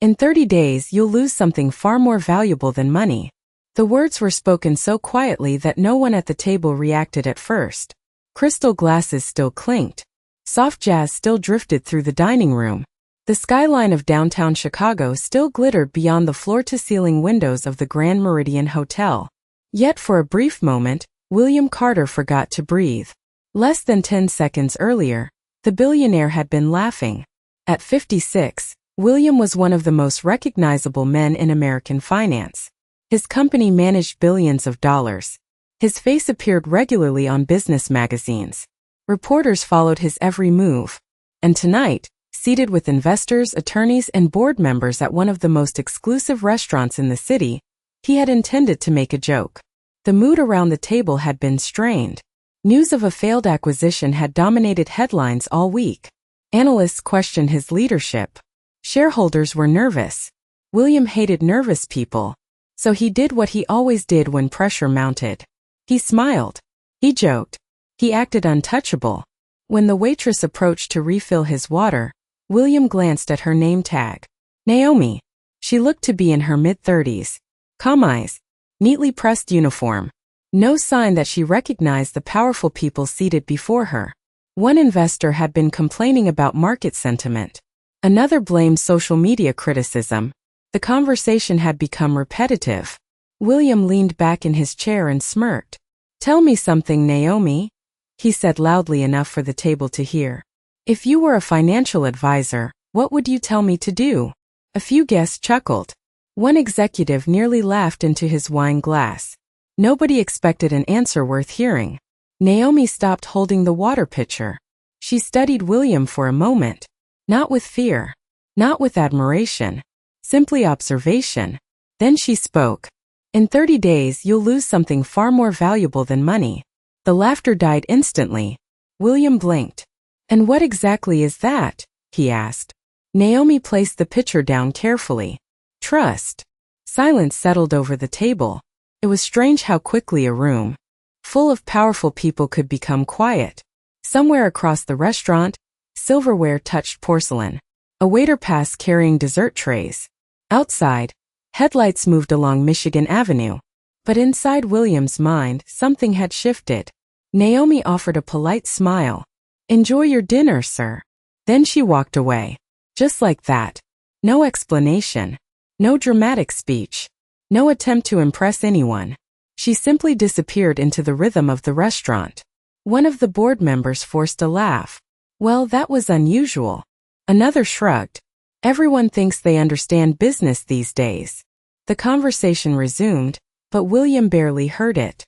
In 30 days you'll lose something far more valuable than money. The words were spoken so quietly that no one at the table reacted at first. Crystal glasses still clinked. Soft jazz still drifted through the dining room. The skyline of downtown Chicago still glittered beyond the floor-to-ceiling windows of the Grand Meridian Hotel. Yet for a brief moment, William Carter forgot to breathe. Less than 10 seconds earlier, the billionaire had been laughing. At 56, William was one of the most recognizable men in American finance. His company managed billions of dollars. His face appeared regularly on business magazines. Reporters followed his every move. And tonight, seated with investors, attorneys, and board members at one of the most exclusive restaurants in the city, he had intended to make a joke. The mood around the table had been strained. News of a failed acquisition had dominated headlines all week. Analysts questioned his leadership. Shareholders were nervous. William hated nervous people. So he did what he always did when pressure mounted. He smiled. He joked. He acted untouchable. When the waitress approached to refill his water, William glanced at her name tag. Naomi. She looked to be in her mid-30s. Calm eyes. Neatly pressed uniform. No sign that she recognized the powerful people seated before her. One investor had been complaining about market sentiment. Another blamed social media criticism. The conversation had become repetitive. William leaned back in his chair and smirked. Tell me something, Naomi, he said loudly enough for the table to hear. If you were a financial advisor, what would you tell me to do? A few guests chuckled. One executive nearly laughed into his wine glass. Nobody expected an answer worth hearing. Naomi stopped holding the water pitcher. She studied William for a moment. Not with fear. Not with admiration. Simply observation. Then she spoke. In 30 days you'll lose something far more valuable than money. The laughter died instantly. William blinked. And what exactly is that? He asked. Naomi placed the pitcher down carefully. Trust. Silence settled over the table. It was strange how quickly a room full of powerful people could become quiet. Somewhere across the restaurant, silverware touched porcelain. A waiter passed carrying dessert trays. Outside, headlights moved along Michigan Avenue. But inside William's mind, something had shifted. Naomi offered a polite smile. Enjoy your dinner, sir. Then she walked away. Just like that. No explanation. No dramatic speech. No attempt to impress anyone. She simply disappeared into the rhythm of the restaurant. One of the board members forced a laugh. Well, that was unusual. Another shrugged. Everyone thinks they understand business these days. The conversation resumed, but William barely heard it.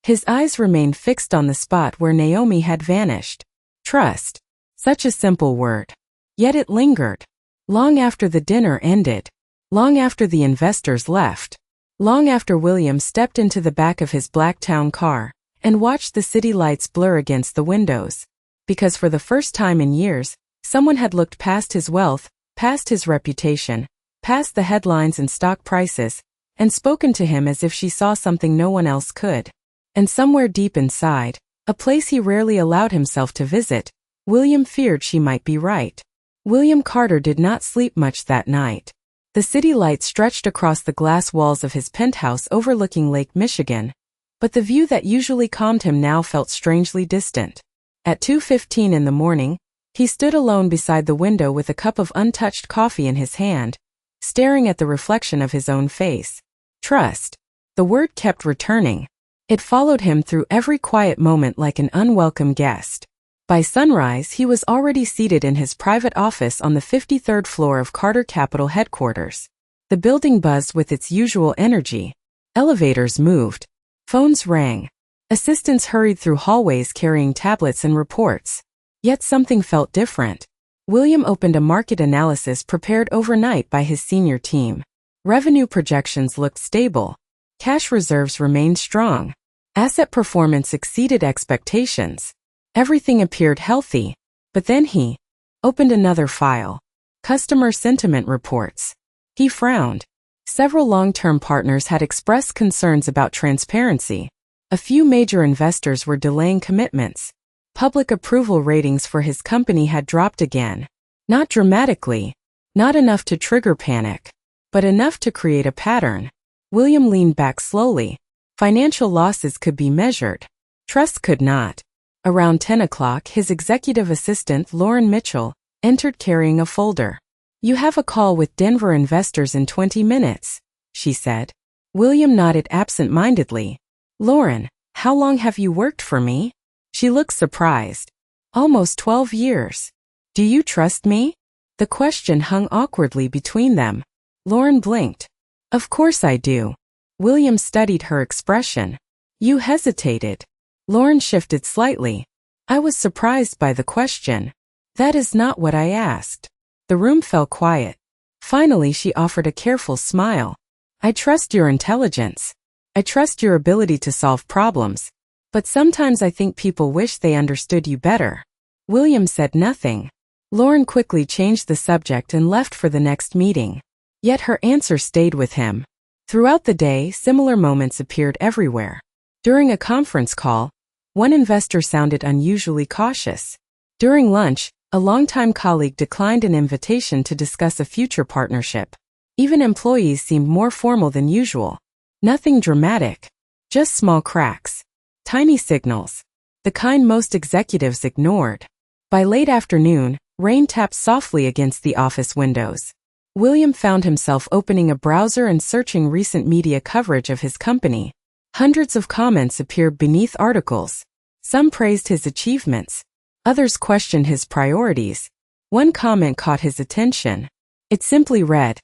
His eyes remained fixed on the spot where Naomi had vanished. Trust. Such a simple word. Yet it lingered. Long after the dinner ended. Long after the investors left. Long after William stepped into the back of his black town car and watched the city lights blur against the windows. Because for the first time in years, someone had looked past his wealth, past his reputation, past the headlines and stock prices, and spoken to him as if she saw something no one else could. And somewhere deep inside, a place he rarely allowed himself to visit, William feared she might be right. William Carter did not sleep much that night. The city lights stretched across the glass walls of his penthouse overlooking Lake Michigan, but the view that usually calmed him now felt strangely distant. At 2:15 in the morning, he stood alone beside the window with a cup of untouched coffee in his hand, staring at the reflection of his own face. Trust. The word kept returning. It followed him through every quiet moment like an unwelcome guest. By sunrise, he was already seated in his private office on the 53rd floor of Carter Capital headquarters. The building buzzed with its usual energy. Elevators moved. Phones rang. Assistants hurried through hallways carrying tablets and reports. Yet something felt different. William opened a market analysis prepared overnight by his senior team. Revenue projections looked stable. Cash reserves remained strong. Asset performance exceeded expectations. Everything appeared healthy. But then he opened another file. Customer sentiment reports. He frowned. Several long-term partners had expressed concerns about transparency. A few major investors were delaying commitments. Public approval ratings for his company had dropped again. Not dramatically, Not enough to trigger panic, but enough to create a pattern. William leaned back slowly. Financial losses could be measured. Trust could not. Around 10 o'clock, his executive assistant, Lauren Mitchell, entered carrying a folder. "You have a call with Denver investors in 20 minutes, she said. William nodded absent-mindedly. "Lauren, how long have you worked for me?" She looked surprised. "Almost 12 years. Do you trust me?" The question hung awkwardly between them. Lauren blinked. "Of course I do." William studied her expression. "You hesitated." Lauren shifted slightly. "I was surprised by the question. That is not what I asked." The room fell quiet. Finally, she offered a careful smile. "I trust your intelligence. I trust your ability to solve problems. But sometimes I think people wish they understood you better." William said nothing. Lauren quickly changed the subject and left for the next meeting. Yet her answer stayed with him. Throughout the day, similar moments appeared everywhere. During a conference call, one investor sounded unusually cautious. During lunch, a longtime colleague declined an invitation to discuss a future partnership. Even employees seemed more formal than usual. Nothing dramatic, just small cracks. Tiny signals. The kind most executives ignored. By late afternoon, rain tapped softly against the office windows. William found himself opening a browser and searching recent media coverage of his company. Hundreds of comments appeared beneath articles. Some praised his achievements. Others questioned his priorities. One comment caught his attention. It simply read,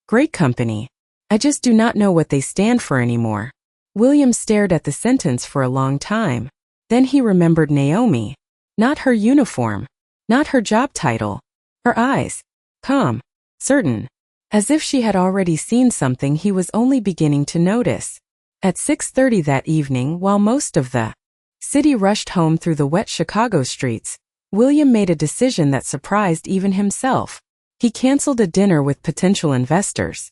"Great company. I just do not know what they stand for anymore." William stared at the sentence for a long time. Then he remembered Naomi. Not her uniform. Not her job title. Her eyes. Calm. Certain. As if she had already seen something he was only beginning to notice. At 6:30 that evening, while most of the city rushed home through the wet Chicago streets, William made a decision that surprised even himself. He canceled a dinner with potential investors.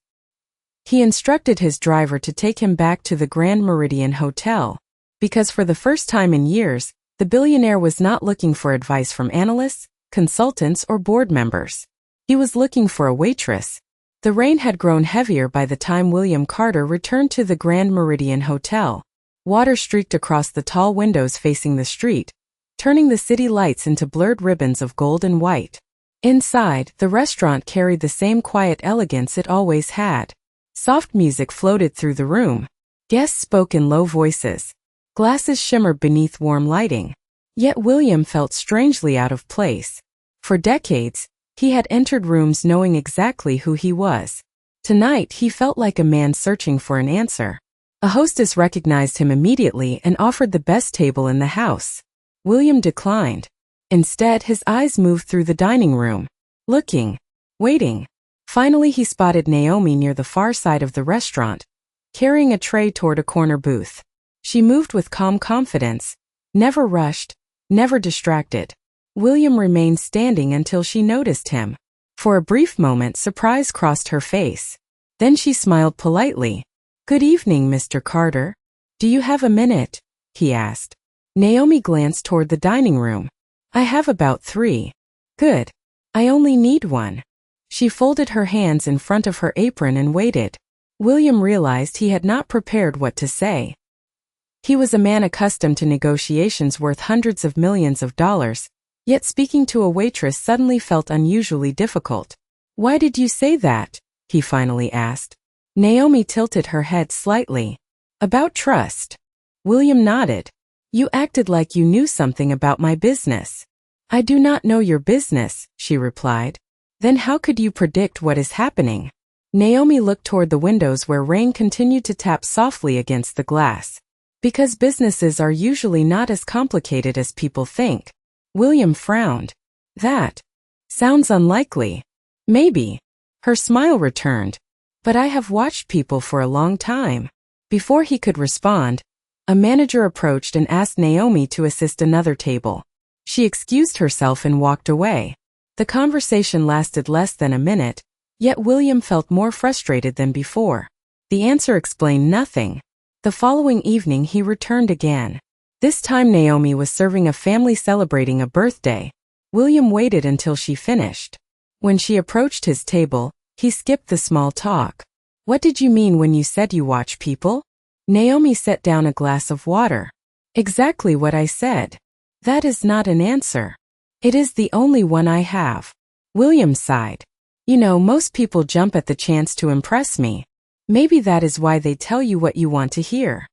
He instructed his driver to take him back to the Grand Meridian Hotel. Because for the first time in years, the billionaire was not looking for advice from analysts, consultants, or board members. He was looking for a waitress. The rain had grown heavier by the time William Carter returned to the Grand Meridian Hotel. Water streaked across the tall windows facing the street, turning the city lights into blurred ribbons of gold and white. Inside, the restaurant carried the same quiet elegance it always had. Soft music floated through the room. Guests spoke in low voices. Glasses shimmered beneath warm lighting. Yet William felt strangely out of place. For decades, he had entered rooms knowing exactly who he was. Tonight, he felt like a man searching for an answer. A hostess recognized him immediately and offered the best table in the house. William declined. Instead, his eyes moved through the dining room. Looking. Waiting. Finally, he spotted Naomi near the far side of the restaurant, carrying a tray toward a corner booth. She moved with calm confidence, never rushed, never distracted. William remained standing until she noticed him. For a brief moment, surprise crossed her face. Then she smiled politely. "Good evening, Mr. Carter. Do you have a minute?" he asked. Naomi glanced toward the dining room. "I have about 3. "Good. I only need 1. She folded her hands in front of her apron and waited. William realized he had not prepared what to say. He was a man accustomed to negotiations worth hundreds of millions of dollars, yet speaking to a waitress suddenly felt unusually difficult. "Why did you say that?" he finally asked. Naomi tilted her head slightly. "About trust." William nodded. "You acted like you knew something about my business." "I do not know your business," she replied. "Then how could you predict what is happening?" Naomi looked toward the windows where rain continued to tap softly against the glass. "Because businesses are usually not as complicated as people think." William frowned. "That sounds unlikely." "Maybe." Her smile returned. "But I have watched people for a long time." Before he could respond, a manager approached and asked Naomi to assist another table. She excused herself and walked away. The conversation lasted less than a minute, yet William felt more frustrated than before. The answer explained nothing. The following evening he returned again. This time Naomi was serving a family celebrating a birthday. William waited until she finished. When she approached his table, he skipped the small talk. What did you mean when you said you watch people? Naomi set down a glass of water. Exactly what I said. That is not an answer. It is the only one I have. William sighed. You know, most people jump at the chance to impress me. Maybe that is why they tell you what you want to hear.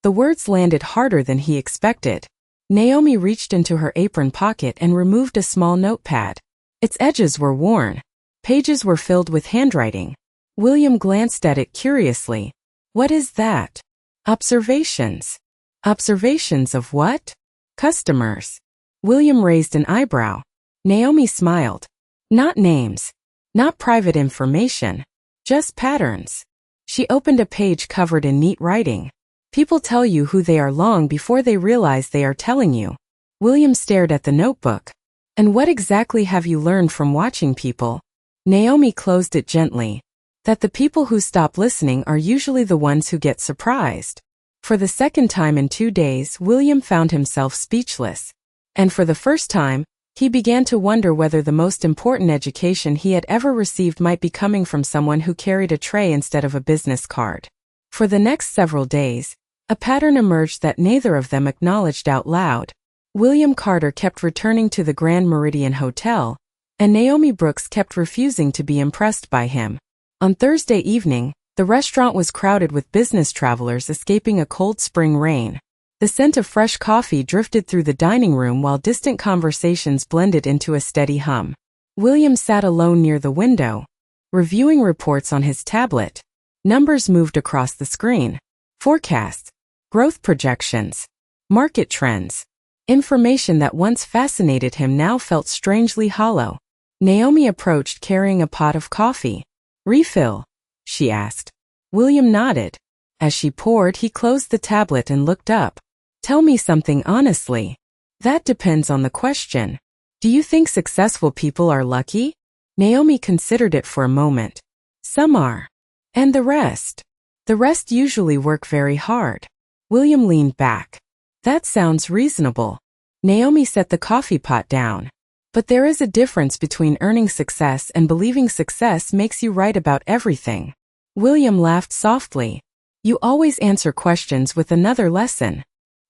The words landed harder than he expected. Naomi reached into her apron pocket and removed a small notepad. Its edges were worn. Pages were filled with handwriting. William glanced at it curiously. What is that? Observations. Observations of what? Customers. William raised an eyebrow. Naomi smiled. Not names. Not private information. Just patterns. She opened a page covered in neat writing. People tell you who they are long before they realize they are telling you. William stared at the notebook. And what exactly have you learned from watching people? Naomi closed it gently. That the people who stop listening are usually the ones who get surprised. For the second time in 2 days, William found himself speechless. And for the first time, he began to wonder whether the most important education he had ever received might be coming from someone who carried a tray instead of a business card. For the next several days, a pattern emerged that neither of them acknowledged out loud. William Carter kept returning to the Grand Meridian Hotel, and Naomi Brooks kept refusing to be impressed by him. On Thursday evening, the restaurant was crowded with business travelers escaping a cold spring rain. The scent of fresh coffee drifted through the dining room while distant conversations blended into a steady hum. William sat alone near the window, reviewing reports on his tablet. Numbers moved across the screen. Forecasts, growth projections, market trends. Information that once fascinated him now felt strangely hollow. Naomi approached carrying a pot of coffee. Refill? She asked. William nodded. As she poured, he closed the tablet and looked up. Tell me something honestly. That depends on the question. Do you think successful people are lucky? Naomi considered it for a moment. Some are. And the rest? The rest usually work very hard. William leaned back. That sounds reasonable. Naomi set the coffee pot down. But there is a difference between earning success and believing success makes you right about everything. William laughed softly. You always answer questions with another lesson.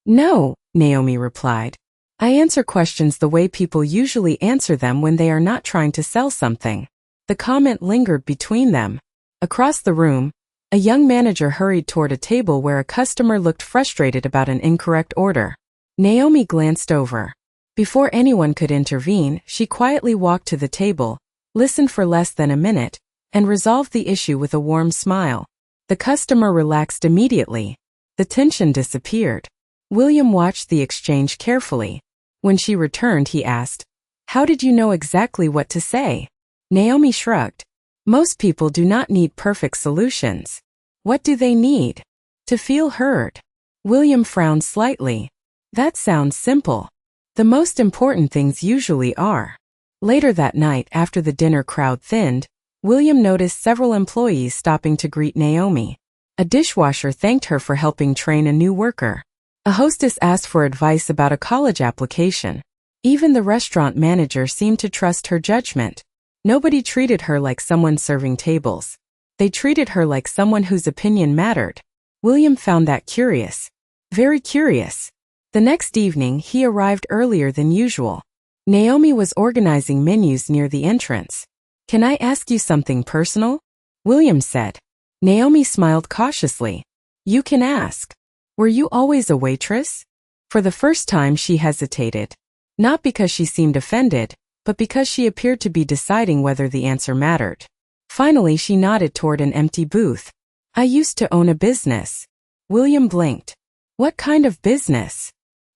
No, Naomi replied. I answer questions the way people usually answer them when they are not trying to sell something. The comment lingered between them. Across the room, a young manager hurried toward a table where a customer looked frustrated about an incorrect order. Naomi glanced over. Before anyone could intervene, she quietly walked to the table, listened for less than a minute, and resolved the issue with a warm smile. The customer relaxed immediately. The tension disappeared. William watched the exchange carefully. When she returned, he asked, How did you know exactly what to say? Naomi shrugged. Most people do not need perfect solutions. What do they need? To feel heard. William frowned slightly. That sounds simple. The most important things usually are. Later that night, after the dinner crowd thinned, William noticed several employees stopping to greet Naomi. A dishwasher thanked her for helping train a new worker. A hostess asked for advice about a college application. Even the restaurant manager seemed to trust her judgment. Nobody treated her like someone serving tables. They treated her like someone whose opinion mattered. William found that curious. Very curious. The next evening, he arrived earlier than usual. Naomi was organizing menus near the entrance. Can I ask you something personal? William said. Naomi smiled cautiously. You can ask. Were you always a waitress? For the first time, she hesitated. Not because she seemed offended, but because she appeared to be deciding whether the answer mattered. Finally, she nodded toward an empty booth. I used to own a business. William blinked. What kind of business?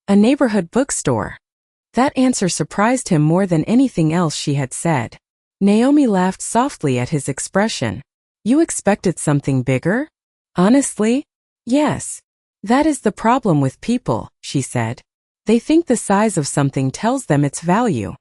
A neighborhood bookstore. That answer surprised him more than anything else she had said. Naomi laughed softly at his expression. You expected something bigger? Honestly? Yes. That is the problem with people, she said. They think the size of something tells them its value.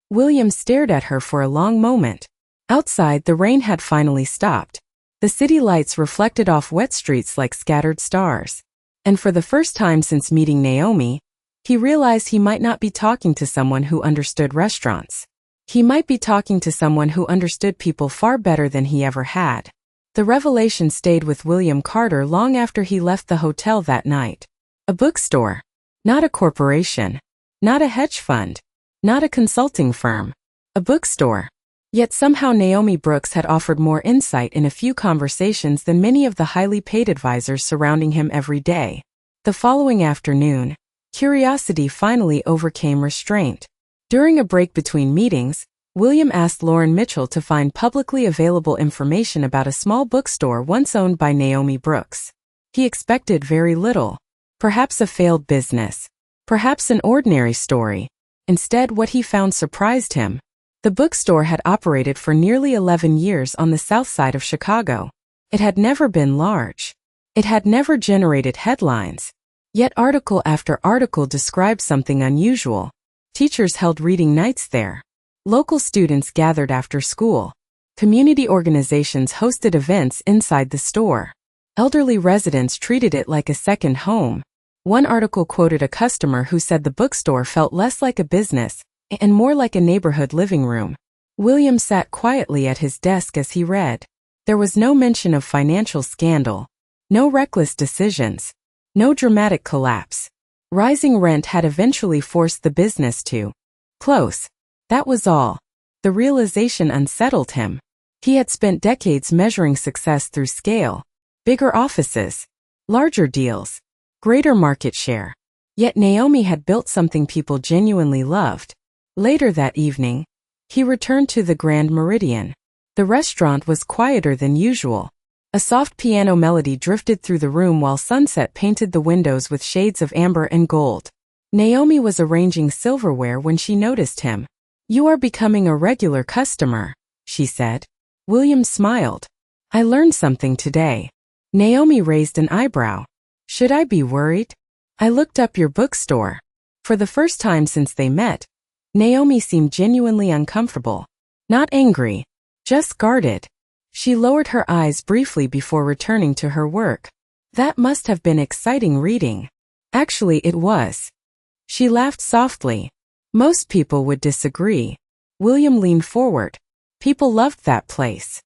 William stared at her for a long moment. Outside, the rain had finally stopped. The city lights reflected off wet streets like scattered stars. And for the first time since meeting Naomi, he realized he might not be talking to someone who understood restaurants. He might be talking to someone who understood people far better than he ever had. The revelation stayed with William Carter long after he left the hotel that night. A bookstore. Not a corporation. Not a hedge fund. Not a consulting firm. A bookstore. Yet somehow Naomi Brooks had offered more insight in a few conversations than many of the highly paid advisors surrounding him every day. The following afternoon, curiosity finally overcame restraint. During a break between meetings, William asked Lauren Mitchell to find publicly available information about a small bookstore once owned by Naomi Brooks. He expected very little. Perhaps a failed business. Perhaps an ordinary story. Instead, what he found surprised him. The bookstore had operated for nearly 11 years on the south side of Chicago. It had never been large. It had never generated headlines. Yet article after article described something unusual. Teachers held reading nights there. Local students gathered after school. Community organizations hosted events inside the store. Elderly residents treated it like a second home. One article quoted a customer who said the bookstore felt less like a business and more like a neighborhood living room. William sat quietly at his desk as he read. There was no mention of financial scandal. No reckless decisions. No dramatic collapse. Rising rent had eventually forced the business to close. That was all. The realization unsettled him. He had spent decades measuring success through scale. Bigger offices. Larger deals. Greater market share. Yet Naomi had built something people genuinely loved. Later that evening, he returned to the Grand Meridian. The restaurant was quieter than usual. A soft piano melody drifted through the room while sunset painted the windows with shades of amber and gold. Naomi was arranging silverware when she noticed him. "You are becoming a regular customer," she said. William smiled. "I learned something today." Naomi raised an eyebrow. "Should I be worried?" "I looked up your bookstore." For the first time since they met, Naomi seemed genuinely uncomfortable. Not angry. Just guarded. She lowered her eyes briefly before returning to her work. "That must have been exciting reading." "Actually, it was." She laughed softly. "Most people would disagree." William leaned forward. "People loved that place."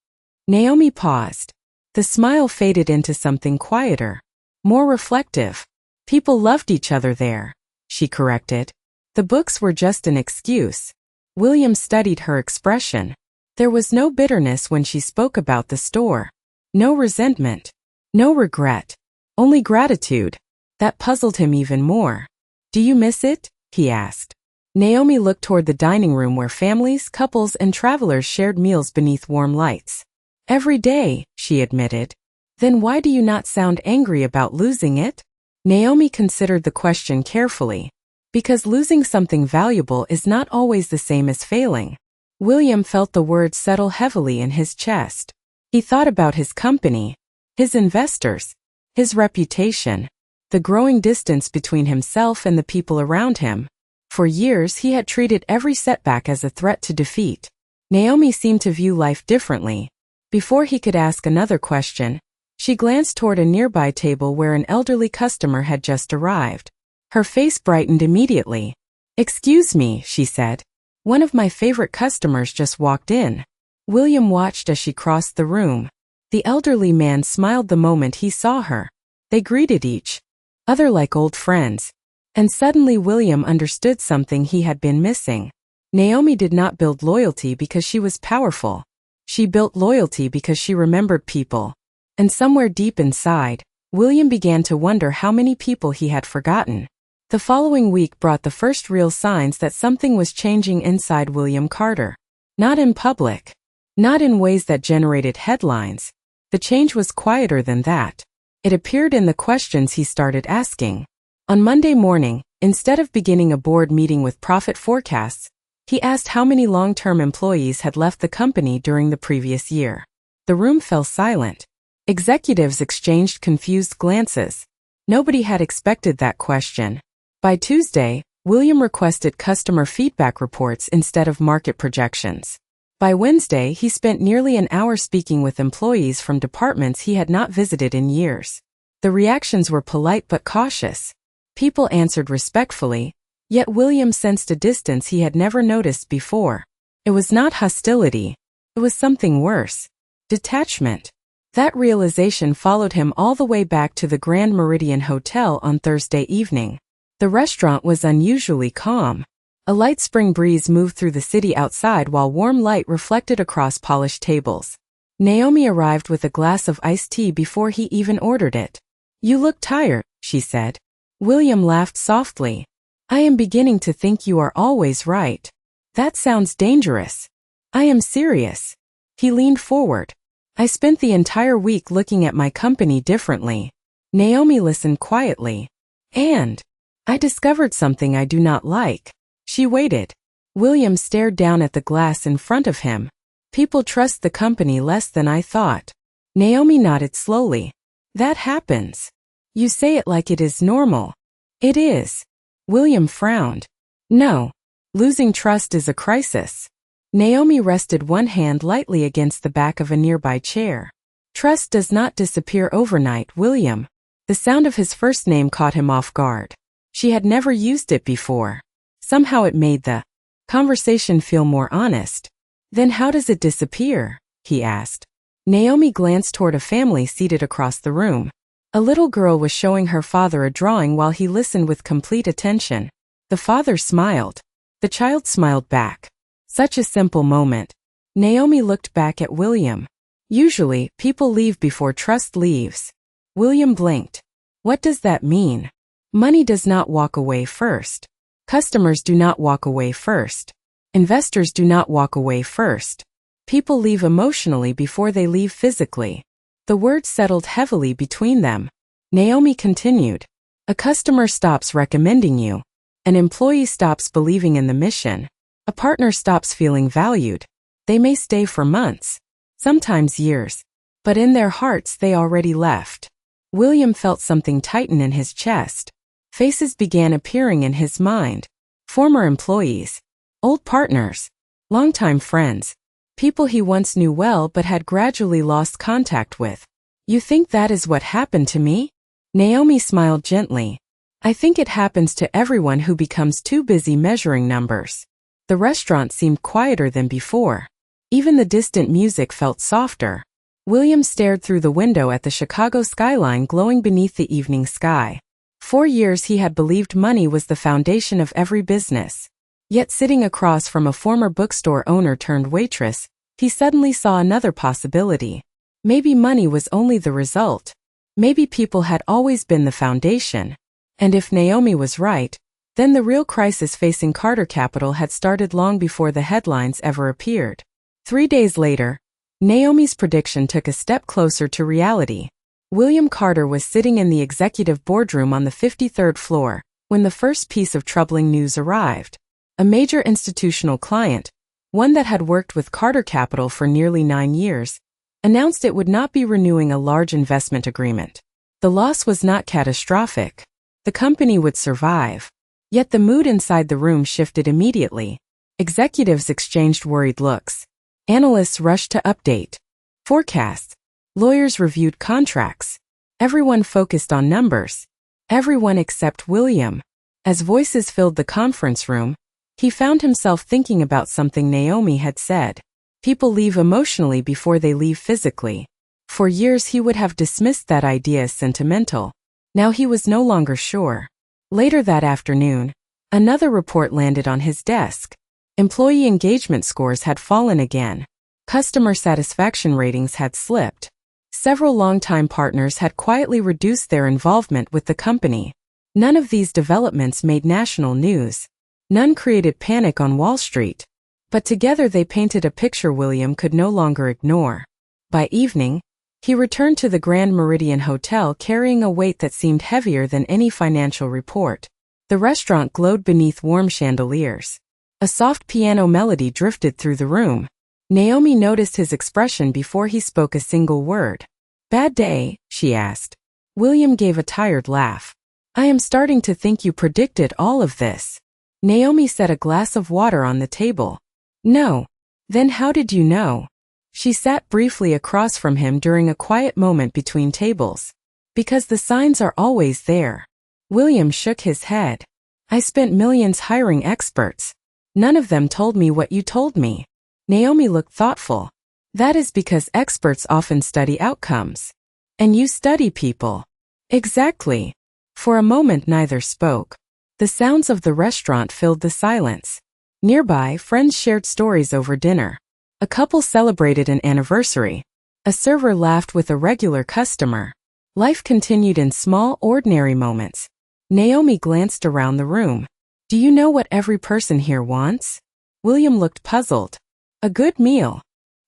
Naomi paused. The smile faded into something quieter. More reflective. "People loved each other there," she corrected. "The books were just an excuse." William studied her expression. There was no bitterness when she spoke about the store. No resentment. No regret. Only gratitude. That puzzled him even more. "Do you miss it?" he asked. Naomi looked toward the dining room where families, couples, and travelers shared meals beneath warm lights. "Every day," she admitted. "Then why do you not sound angry about losing it?" Naomi considered the question carefully. Because losing something valuable is not always the same as failing. William felt the words settle heavily in his chest. He thought about his company, his investors, his reputation, the growing distance between himself and the people around him. For years he had treated every setback as a threat to defeat. Naomi seemed to view life differently. Before he could ask another question, she glanced toward a nearby table where an elderly customer had just arrived. Her face brightened immediately. "Excuse me," she said. "One of my favorite customers just walked in." William watched as she crossed the room. The elderly man smiled the moment he saw her. They greeted each other like old friends. And suddenly William understood something he had been missing. Naomi did not build loyalty because she was powerful. She built loyalty because she remembered people. And somewhere deep inside, William began to wonder how many people he had forgotten. The following week brought the first real signs that something was changing inside William Carter. Not in public. Not in ways that generated headlines. The change was quieter than that. It appeared in the questions he started asking. On Monday morning, instead of beginning a board meeting with profit forecasts, he asked how many long-term employees had left the company during the previous year. The room fell silent. Executives exchanged confused glances. Nobody had expected that question. By Tuesday, William requested customer feedback reports instead of market projections. By Wednesday, he spent nearly an hour speaking with employees from departments he had not visited in years. The reactions were polite but cautious. People answered respectfully, yet William sensed a distance he had never noticed before. It was not hostility. It was something worse. Detachment. That realization followed him all the way back to the Grand Meridian Hotel on Thursday evening. The restaurant was unusually calm. A light spring breeze moved through the city outside while warm light reflected across polished tables. Naomi arrived with a glass of iced tea before he even ordered it. "You look tired," she said. William laughed softly. "I am beginning to think you are always right." "That sounds dangerous." "I am serious." He leaned forward. "I spent the entire week looking at my company differently." Naomi listened quietly. "And I discovered something I do not like." She waited. William stared down at the glass in front of him. "People trust the company less than I thought." Naomi nodded slowly. "That happens. You say it like it is normal." "It is." William frowned. "No. Losing trust is a crisis." Naomi rested one hand lightly against the back of a nearby chair. "Trust does not disappear overnight, William." The sound of his first name caught him off guard. She had never used it before. Somehow it made the conversation feel more honest. "Then how does it disappear?" he asked. Naomi glanced toward a family seated across the room. A little girl was showing her father a drawing while he listened with complete attention. The father smiled. The child smiled back. Such a simple moment. Naomi looked back at William. Usually, people leave before trust leaves. William blinked. What does that mean? Money does not walk away first. Customers do not walk away first. Investors do not walk away first. People leave emotionally before they leave physically. The words settled heavily between them. Naomi continued. A customer stops recommending you. An employee stops believing in the mission. A partner stops feeling valued. They may stay for months, sometimes years, but in their hearts they already left. William felt something tighten in his chest. Faces began appearing in his mind. Former employees, old partners, longtime friends, people he once knew well but had gradually lost contact with. "You think that is what happened to me?" Naomi smiled gently. "I think it happens to everyone who becomes too busy measuring numbers." The restaurant seemed quieter than before. Even the distant music felt softer. William stared through the window at the Chicago skyline glowing beneath the evening sky. For years he had believed money was the foundation of every business. Yet sitting across from a former bookstore owner turned waitress, he suddenly saw another possibility. Maybe money was only the result. Maybe people had always been the foundation. And if Naomi was right, then the real crisis facing Carter Capital had started long before the headlines ever appeared. 3 days later, Naomi's prediction took a step closer to reality. William Carter was sitting in the executive boardroom on the 53rd floor when the first piece of troubling news arrived. A major institutional client, one that had worked with Carter Capital for nearly 9 years, announced it would not be renewing a large investment agreement. The loss was not catastrophic. The company would survive. Yet the mood inside the room shifted immediately. Executives exchanged worried looks. Analysts rushed to update forecasts. Lawyers reviewed contracts. Everyone focused on numbers. Everyone except William. As voices filled the conference room, he found himself thinking about something Naomi had said. People leave emotionally before they leave physically. For years he would have dismissed that idea as sentimental. Now he was no longer sure. Later that afternoon, another report landed on his desk. Employee engagement scores had fallen again. Customer satisfaction ratings had slipped. Several longtime partners had quietly reduced their involvement with the company. None of these developments made national news. None created panic on Wall Street. But together they painted a picture William could no longer ignore. By evening, he returned to the Grand Meridian Hotel carrying a weight that seemed heavier than any financial report. The restaurant glowed beneath warm chandeliers. A soft piano melody drifted through the room. Naomi noticed his expression before he spoke a single word. "Bad day?" she asked. William gave a tired laugh. "I am starting to think you predicted all of this." Naomi set a glass of water on the table. "No." "Then how did you know?" She sat briefly across from him during a quiet moment between tables. "Because the signs are always there." William shook his head. "I spent millions hiring experts. None of them told me what you told me." Naomi looked thoughtful. That is because experts often study outcomes. And you study people. Exactly. For a moment neither spoke. The sounds of the restaurant filled the silence. Nearby, friends shared stories over dinner. A couple celebrated an anniversary. A server laughed with a regular customer. Life continued in small, ordinary moments. Naomi glanced around the room. Do you know what every person here wants? William looked puzzled. A good meal.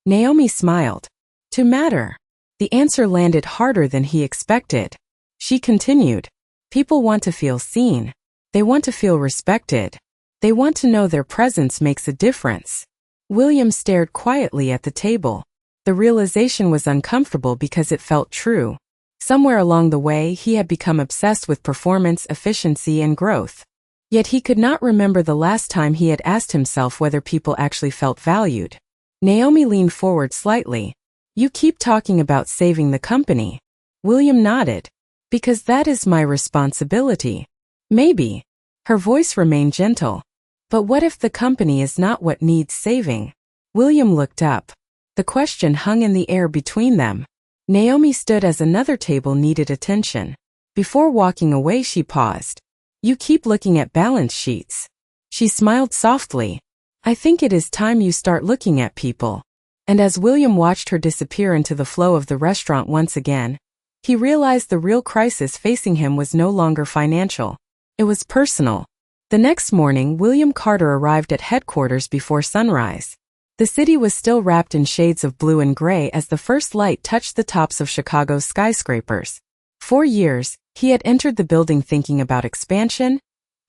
Naomi smiled. To matter. The answer landed harder than he expected. She continued. People want to feel seen. They want to feel respected. They want to know their presence makes a difference. William stared quietly at the table. The realization was uncomfortable because it felt true. Somewhere along the way, he had become obsessed with performance, efficiency, and growth. Yet he could not remember the last time he had asked himself whether people actually felt valued. Naomi leaned forward slightly. You keep talking about saving the company. William nodded. Because that is my responsibility. Maybe. Her voice remained gentle. But what if the company is not what needs saving? William looked up. The question hung in the air between them. Naomi stood as another table needed attention. Before walking away, she paused. You keep looking at balance sheets. She smiled softly. I think it is time you start looking at people. And as William watched her disappear into the flow of the restaurant once again, he realized the real crisis facing him was no longer financial. It was personal. The next morning, William Carter arrived at headquarters before sunrise. The city was still wrapped in shades of blue and gray as the first light touched the tops of Chicago's skyscrapers. For years, he had entered the building thinking about expansion,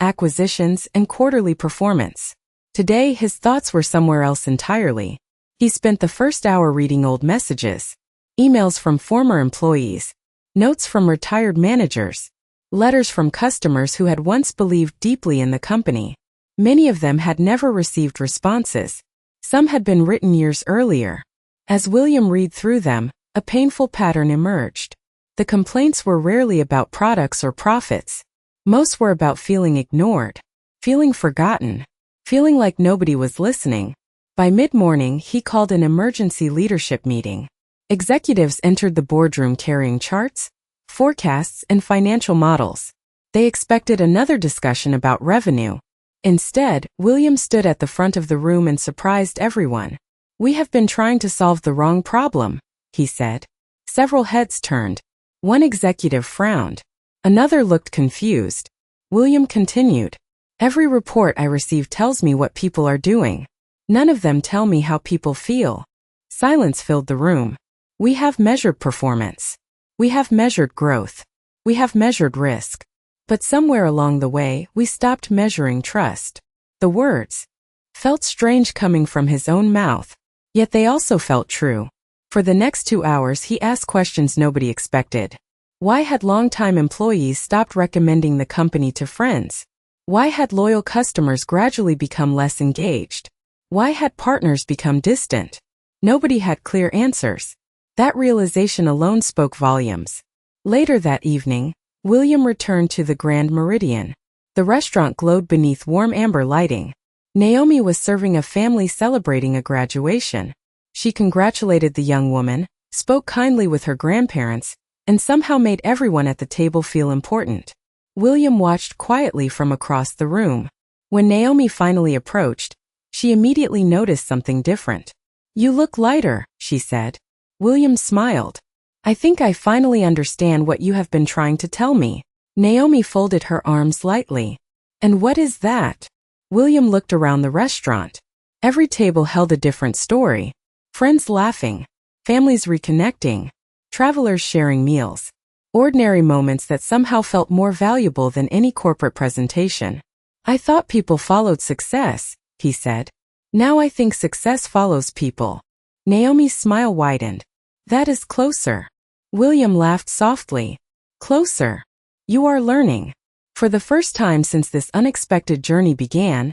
acquisitions, and quarterly performance. Today, his thoughts were somewhere else entirely. He spent the first hour reading old messages, emails from former employees, notes from retired managers, letters from customers who had once believed deeply in the company. Many of them had never received responses. Some had been written years earlier. As William read through them, a painful pattern emerged. The complaints were rarely about products or profits. Most were about feeling ignored, feeling forgotten, feeling like nobody was listening. By mid-morning, he called an emergency leadership meeting. Executives entered the boardroom carrying charts, forecasts, and financial models. They expected another discussion about revenue. Instead, William stood at the front of the room and surprised everyone. We have been trying to solve the wrong problem, he said. Several heads turned. One executive frowned. Another looked confused. William continued. Every report I receive tells me what people are doing. None of them tell me how people feel. Silence filled the room. We have measured performance. We have measured growth. We have measured risk. But somewhere along the way, we stopped measuring trust. The words felt strange coming from his own mouth, yet they also felt true. For the next 2 hours, he asked questions nobody expected. Why had longtime employees stopped recommending the company to friends? Why had loyal customers gradually become less engaged? Why had partners become distant? Nobody had clear answers. That realization alone spoke volumes. Later that evening, William returned to the Grand Meridian. The restaurant glowed beneath warm amber lighting. Naomi was serving a family celebrating a graduation. She congratulated the young woman, spoke kindly with her grandparents, and somehow made everyone at the table feel important. William watched quietly from across the room. When Naomi finally approached, she immediately noticed something different. You look lighter, she said. William smiled. I think I finally understand what you have been trying to tell me. Naomi folded her arms lightly. And what is that? William looked around the restaurant. Every table held a different story. Friends laughing, families reconnecting, travelers sharing meals. Ordinary moments that somehow felt more valuable than any corporate presentation. I thought people followed success, he said. Now I think success follows people. Naomi's smile widened. That is closer. William laughed softly. Closer. You are learning. For the first time since this unexpected journey began,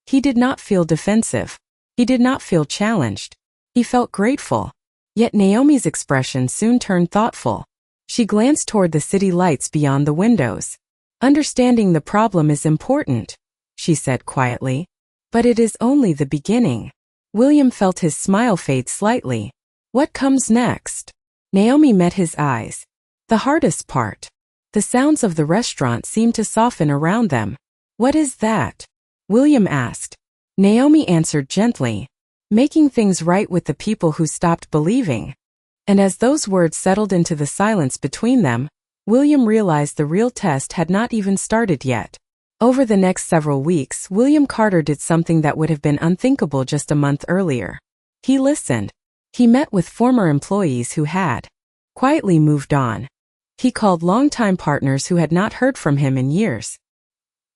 he did not feel defensive. He did not feel challenged. He felt grateful. Yet Naomi's expression soon turned thoughtful. She glanced toward the city lights beyond the windows. Understanding the problem is important, she said quietly. But it is only the beginning. William felt his smile fade slightly. What comes next? Naomi met his eyes. The hardest part. The sounds of the restaurant seemed to soften around them. What is that? William asked. Naomi answered gently. Making things right with the people who stopped believing. And as those words settled into the silence between them, William realized the real test had not even started yet. Over the next several weeks, William Carter did something that would have been unthinkable just a month earlier. He listened. He met with former employees who had quietly moved on. He called longtime partners who had not heard from him in years.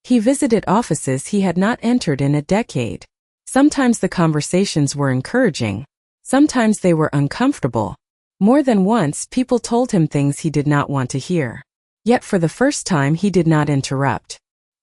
He visited offices he had not entered in a decade. Sometimes the conversations were encouraging. Sometimes they were uncomfortable. More than once, people told him things he did not want to hear. Yet for the first time, he did not interrupt.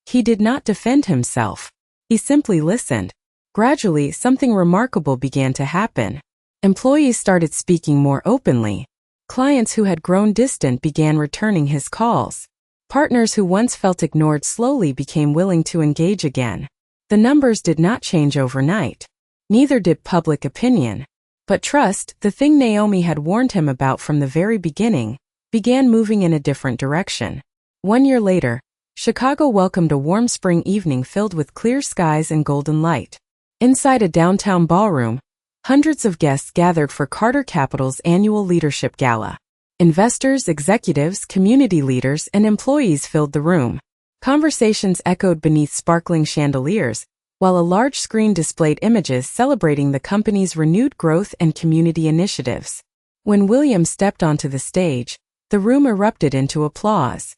He did not defend himself. He simply listened. Gradually, something remarkable began to happen. Employees started speaking more openly. Clients who had grown distant began returning his calls. Partners who once felt ignored slowly became willing to engage again. The numbers did not change overnight. Neither did public opinion. But trust, the thing Naomi had warned him about from the very beginning, began moving in a different direction. 1 year later, Chicago welcomed a warm spring evening filled with clear skies and golden light. Inside a downtown ballroom, hundreds of guests gathered for Carter Capital's annual leadership gala. Investors, executives, community leaders, and employees filled the room. Conversations echoed beneath sparkling chandeliers, while a large screen displayed images celebrating the company's renewed growth and community initiatives. When William stepped onto the stage, the room erupted into applause.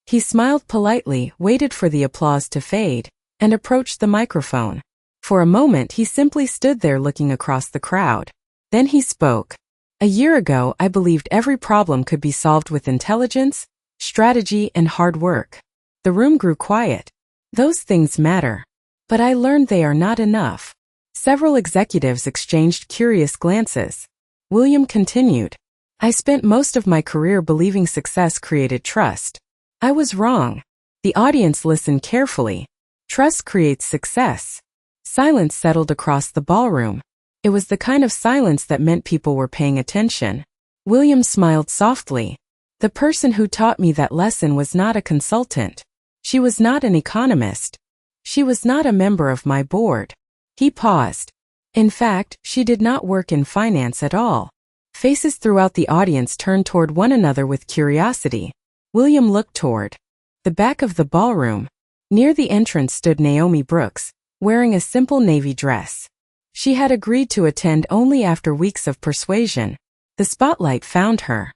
He smiled politely, waited for the applause to fade, and approached the microphone. For a moment, he simply stood there looking across the crowd. Then he spoke. A year ago, I believed every problem could be solved with intelligence, strategy, and hard work. The room grew quiet. Those things matter. But I learned they are not enough. Several executives exchanged curious glances. William continued. I spent most of my career believing success created trust. I was wrong. The audience listened carefully. Trust creates success. Silence settled across the ballroom. It was the kind of silence that meant people were paying attention. William smiled softly. The person who taught me that lesson was not a consultant. She was not an economist. She was not a member of my board. He paused. In fact, she did not work in finance at all. Faces throughout the audience turned toward one another with curiosity. William looked toward the back of the ballroom. Near the entrance stood Naomi Brooks, wearing a simple navy dress. She had agreed to attend only after weeks of persuasion. The spotlight found her.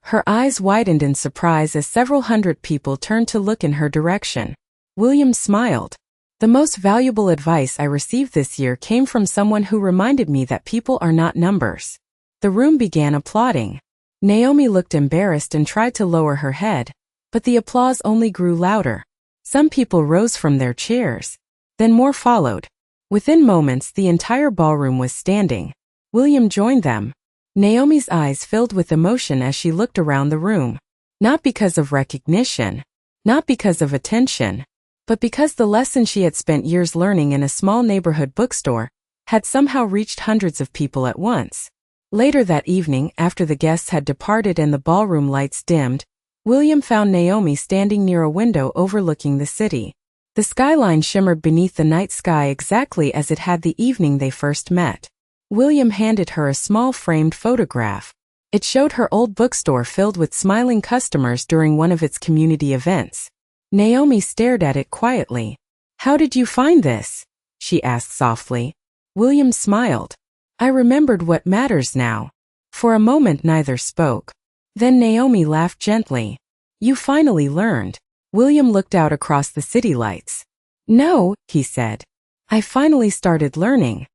Her eyes widened in surprise as several hundred people turned to look in her direction. William smiled. The most valuable advice I received this year came from someone who reminded me that people are not numbers. The room began applauding. Naomi looked embarrassed and tried to lower her head, but the applause only grew louder. Some people rose from their chairs. Then more followed. Within moments, the entire ballroom was standing. William joined them. Naomi's eyes filled with emotion as she looked around the room. Not because of recognition, not because of attention, but because the lesson she had spent years learning in a small neighborhood bookstore had somehow reached hundreds of people at once. Later that evening, after the guests had departed and the ballroom lights dimmed, William found Naomi standing near a window overlooking the city. The skyline shimmered beneath the night sky exactly as it had the evening they first met. William handed her a small framed photograph. It showed her old bookstore filled with smiling customers during one of its community events. Naomi stared at it quietly. How did you find this? She asked softly. William smiled. I remembered what matters now. For a moment neither spoke. Then Naomi laughed gently. You finally learned. William looked out across the city lights. No, he said. I finally started learning.